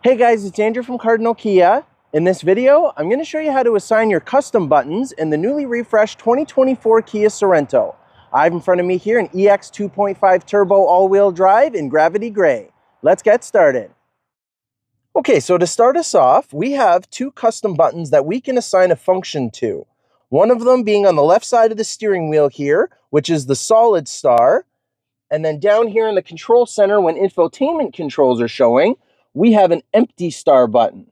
Hey guys, it's Andrew from Cardinal Kia. In this video, I'm going to show you how to assign your custom buttons in the newly refreshed 2024 Kia Sorento. I have in front of me here an EX 2.5 turbo all-wheel drive in Gravity Gray. Let's get started. Okay, so to start us off, we have two custom buttons that we can assign a function to. One of them being on the left side of the steering wheel here, which is the solid star. And then down here in the control center, when infotainment controls are showing, we have an empty star button.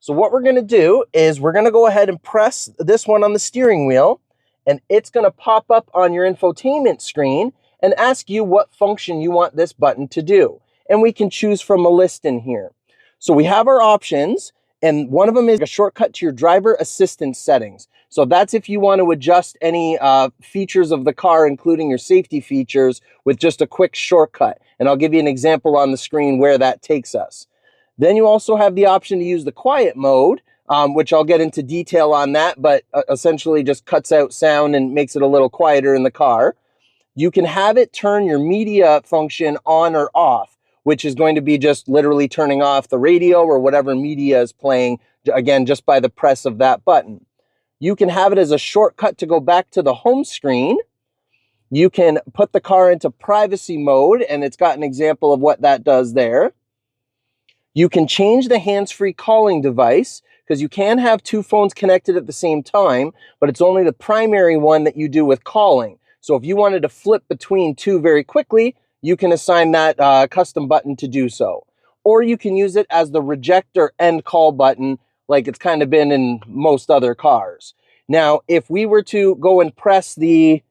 So what we're going to do is we're going to go ahead and press this one on the steering wheel, and it's going to pop up on your infotainment screen and ask you what function you want this button to do. And we can choose from a list in here. So we have our options, and one of them is a shortcut to your driver assistance settings. So that's if you want to adjust any features of the car, including your safety features, with just a quick shortcut. And I'll give you an example on the screen where that takes us. Then you also have the option to use the quiet mode, which I'll get into detail on that, but essentially just cuts out sound and makes it a little quieter in the car. You can have it turn your media function on or off, which is going to be just literally turning off the radio or whatever media is playing, again, just by the press of that button. You can have it as a shortcut to go back to the home screen. You can put the car into privacy mode, and it's got an example of what that does there. You can change the hands-free calling device, because you can have two phones connected at the same time, but it's only the primary one that you do with calling. So if you wanted to flip between two very quickly, you can assign that custom button to do so. Or you can use it as the reject or end call button, like it's kind of been in most other cars. Now, if we were to go and press the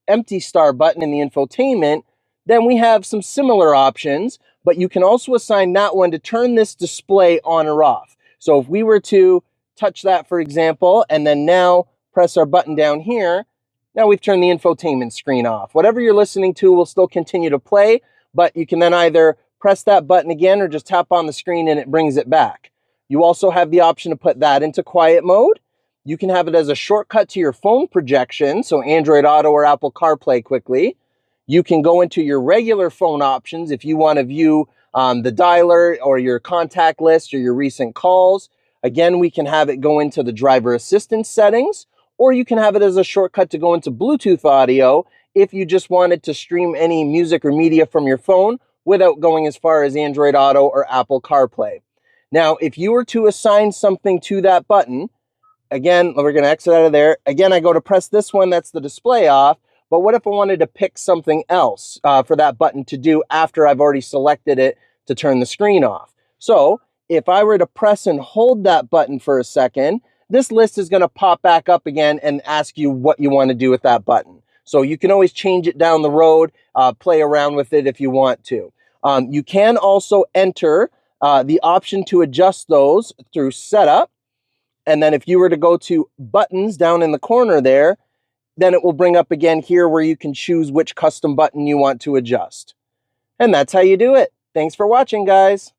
empty star button in the infotainment, then we have some similar options, but you can also assign that one to turn this display on or off. So if we were to touch that, for example, and then now press our button down here, now we've turned the infotainment screen off. Whatever you're listening to will still continue to play, but you can then either press that button again or just tap on the screen and it brings it back. You also have the option to put that into quiet mode. You can have it as a shortcut to your phone projection, so Android Auto or Apple CarPlay quickly. You can go into your regular phone options if you want to view the dialer or your contact list or your recent calls. Again, we can have it go into the driver assistance settings, or you can have it as a shortcut to go into Bluetooth audio if you just wanted to stream any music or media from your phone without going as far as Android Auto or Apple CarPlay. Now, if you were to assign something to that button, again, we're going to exit out of there. Again, I go to press this one, that's the display off. But what if I wanted to pick something else for that button to do after I've already selected it to turn the screen off? So if I were to press and hold that button for a second, this list is going to pop back up again and ask you what you want to do with that button. So you can always change it down the road, play around with it if you want to. You can also enter the option to adjust those through setup. And then if you were to go to buttons down in the corner there, then it will bring up again here where you can choose which custom button you want to adjust. And that's how you do it. Thanks for watching, guys.